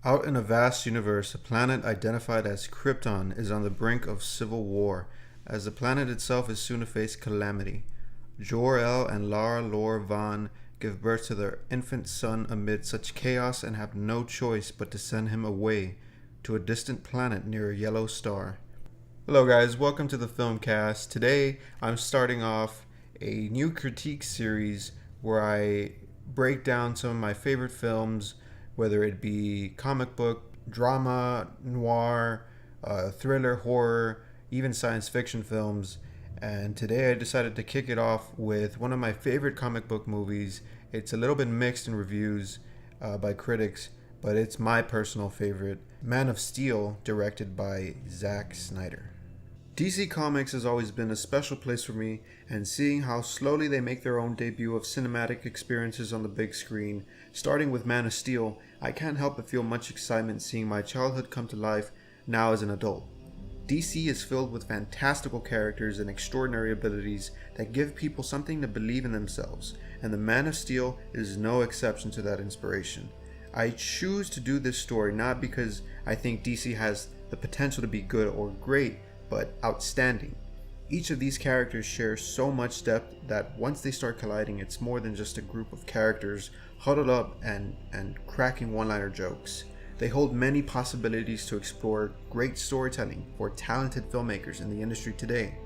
Out in a vast universe, a planet identified as Krypton is on the brink of civil war, as the planet itself is soon to face calamity. Jor-El and Lara Lor Van give birth to their infant son amid such chaos and have no choice but to send him away to a distant planet near a yellow star. Hello guys, welcome to the Filmcast. Today I'm starting off a new critique series where I break down some of my favorite films, whether it be comic book, drama, noir, thriller, horror, even science fiction films. And today I decided to kick it off with one of my favorite comic book movies. It's a little bit mixed in reviews by critics, but it's my personal favorite, Man of Steel, directed by Zack Snyder. DC Comics has always been a special place for me, and seeing how slowly they make their own debut of cinematic experiences on the big screen, starting with Man of Steel, I can't help but feel much excitement seeing my childhood come to life now as an adult. DC is filled with fantastical characters and extraordinary abilities that give people something to believe in themselves, and the Man of Steel is no exception to that inspiration. I choose to do this story not because I think DC has the potential to be good or great, but outstanding. Each of these characters shares so much depth that once they start colliding, it's more than just a group of characters huddled up and cracking one-liner jokes. They hold many possibilities to explore great storytelling for talented filmmakers in the industry today.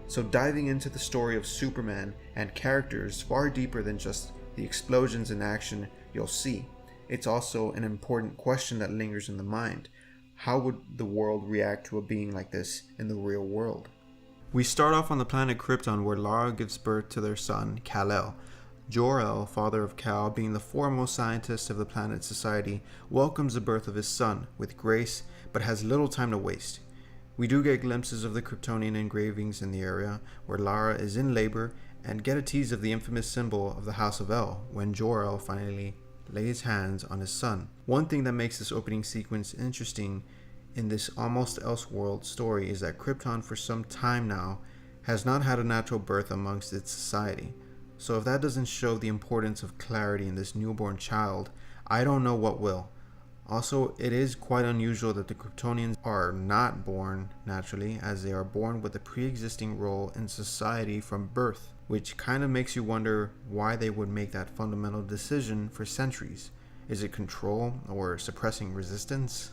So diving into the story of Superman and characters far deeper than just the explosions and action you'll see, it's also an important question that lingers in the mind. How would the world react to a being like this in the real world? We start off on the planet Krypton, where Lara gives birth to their son, Kal-El. Jor-El, father of Kal, being the foremost scientist of the planet's society, welcomes the birth of his son with grace, but has little time to waste. We do get glimpses of the Kryptonian engravings in the area, where Lara is in labor, and get a tease of the infamous symbol of the House of El, when Jor-El finally lays hands on his son. One thing that makes this opening sequence interesting in this almost Elseworld story is that Krypton for some time now has not had a natural birth amongst its society. So if that doesn't show the importance of clarity in this newborn child, I don't know what will. Also, it is quite unusual that the Kryptonians are not born naturally, as they are born with a pre-existing role in society from birth, which kind of makes you wonder why they would make that fundamental decision for centuries. Is it control or suppressing resistance?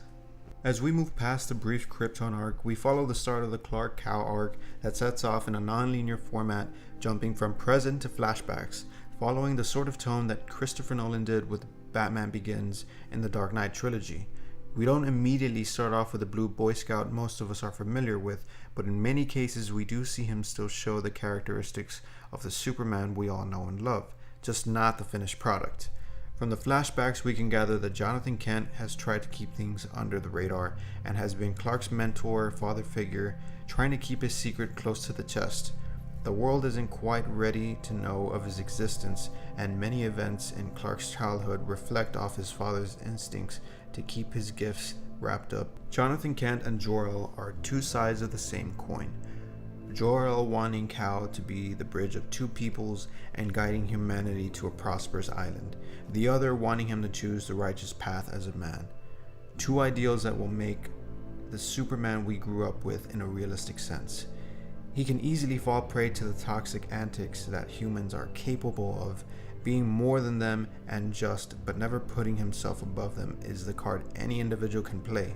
As we move past the brief Krypton arc, we follow the start of the Clark Kal arc that sets off in a non-linear format, jumping from present to flashbacks, following the sort of tone that Christopher Nolan did with Batman Begins in the Dark Knight trilogy. We don't immediately start off with the blue Boy Scout most of us are familiar with, but in many cases we do see him still show the characteristics of the Superman we all know and love, just not the finished product. From the flashbacks, we can gather that Jonathan Kent has tried to keep things under the radar and has been Clark's mentor, father figure, trying to keep his secret close to the chest. The world isn't quite ready to know of his existence, and many events in Clark's childhood reflect off his father's instincts to keep his gifts wrapped up. Jonathan Kent and Jor-El are two sides of the same coin. Jor-El wanting Kal to be the bridge of two peoples and guiding humanity to a prosperous island, the other wanting him to choose the righteous path as a man. Two ideals that will make the Superman we grew up with in a realistic sense. He can easily fall prey to the toxic antics that humans are capable of. Being more than them and just, but never putting himself above them, is the card any individual can play.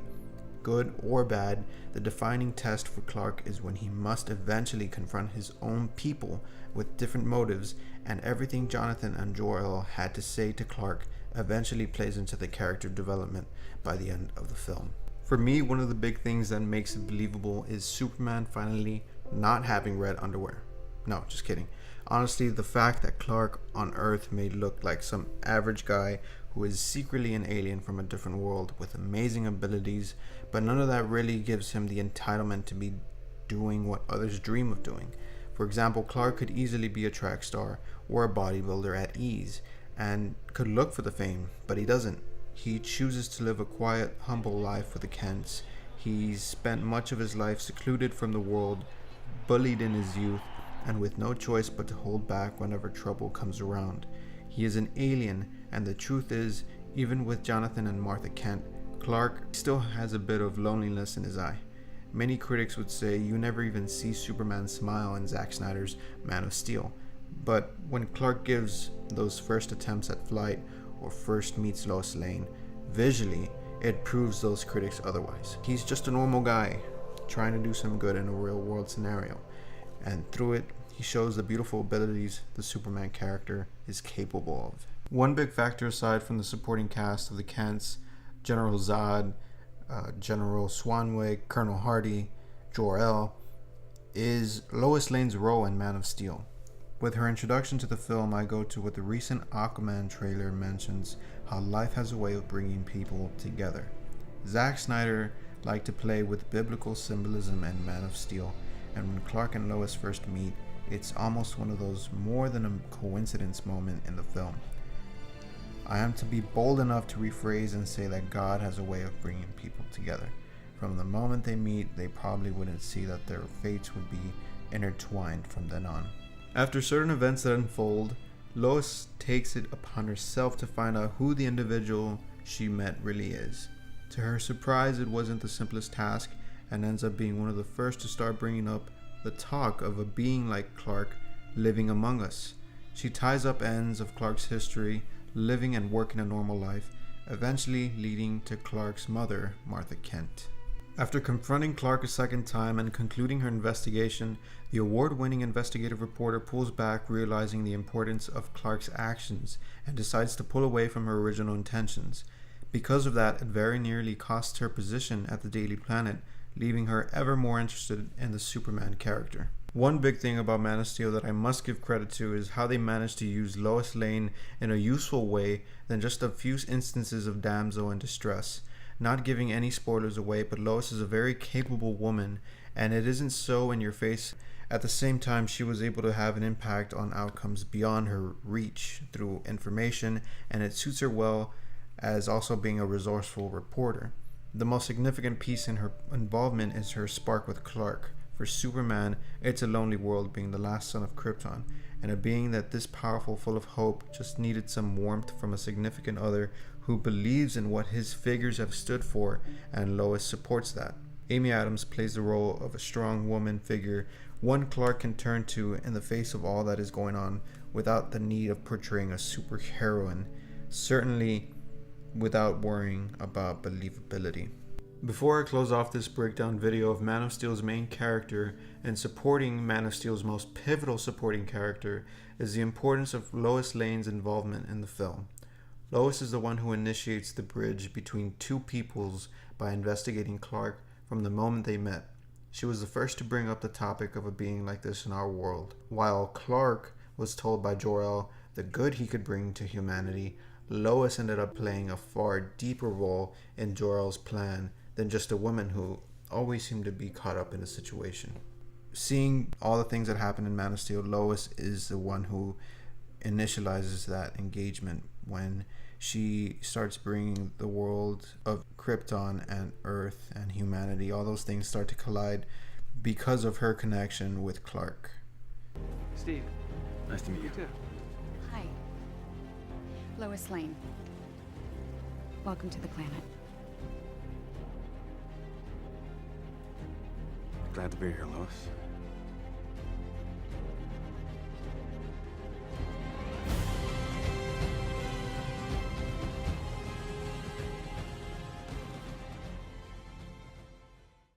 Good or bad, the defining test for Clark is when he must eventually confront his own people with different motives, and everything Jonathan and Jor-El had to say to Clark eventually plays into the character development by the end of the film. For me, one of the big things that makes it believable is Superman finally not having red underwear. No, just kidding. Honestly, the fact that Clark on Earth may look like some average guy who is secretly an alien from a different world with amazing abilities, but none of that really gives him the entitlement to be doing what others dream of doing. For example, Clark could easily be a track star or a bodybuilder at ease and could look for the fame, but he doesn't. He chooses to live a quiet, humble life with the Kents. He's spent much of his life secluded from the world, bullied in his youth, and with no choice but to hold back whenever trouble comes around. He is an alien, and the truth is, even with Jonathan and Martha Kent, Clark still has a bit of loneliness in his eye. Many critics would say you never even see Superman smile in Zack Snyder's Man of Steel. But when Clark gives those first attempts at flight or first meets Lois Lane, visually, it proves those critics otherwise. He's just a normal guy trying to do some good in a real world scenario. And through it, he shows the beautiful abilities the Superman character is capable of. One big factor aside from the supporting cast of the Kents, General Zod, General Swanwick, Colonel Hardy, Jor-El, is Lois Lane's role in Man of Steel. With her introduction to the film, I go to what the recent Aquaman trailer mentions, how life has a way of bringing people together. Zack Snyder liked to play with biblical symbolism in Man of Steel, and when Clark and Lois first meet, it's almost one of those more than a coincidence moment in the film. I am to be bold enough to rephrase and say that God has a way of bringing people together. From the moment they meet, they probably wouldn't see that their fates would be intertwined from then on. After certain events that unfold, Lois takes it upon herself to find out who the individual she met really is. To her surprise, it wasn't the simplest task, and ends up being one of the first to start bringing up the talk of a being like Clark living among us. She ties up ends of Clark's history, living and working a normal life, eventually leading to Clark's mother, Martha Kent. After confronting Clark a second time and concluding her investigation, the award-winning investigative reporter pulls back, realizing the importance of Clark's actions, and decides to pull away from her original intentions. Because of that, it very nearly costs her position at the Daily Planet, leaving her ever more interested in the Superman character. One big thing about Man of Steel that I must give credit to is how they managed to use Lois Lane in a useful way than just a few instances of damsel in distress. Not giving any spoilers away, but Lois is a very capable woman, and it isn't so in your face. At the same time, she was able to have an impact on outcomes beyond her reach through information, and it suits her well as also being a resourceful reporter. The most significant piece in her involvement is her spark with Clark. For Superman, it's a lonely world being the last son of Krypton, and a being that this powerful, full of hope, just needed some warmth from a significant other who believes in what his figures have stood for, and Lois supports that. Amy Adams plays the role of a strong woman figure, one Clark can turn to in the face of all that is going on without the need of portraying a superheroine, certainly without worrying about believability. Before I close off this breakdown video of Man of Steel's main character and supporting Man of Steel's most pivotal supporting character is the importance of Lois Lane's involvement in the film. Lois is the one who initiates the bridge between two peoples by investigating Clark from the moment they met. She was the first to bring up the topic of a being like this in our world. While Clark was told by Jor-El the good he could bring to humanity, Lois ended up playing a far deeper role in Jor-El's plan than just a woman who always seemed to be caught up in a situation. Seeing all the things that happen in Man of Steel, Lois is the one who initializes that engagement when she starts bringing the world of Krypton and Earth and humanity. All those things start to collide because of her connection with Clark. Steve. Nice to meet you. You too. Hi. Lois Lane. Welcome to the planet. Glad to be here, Lois.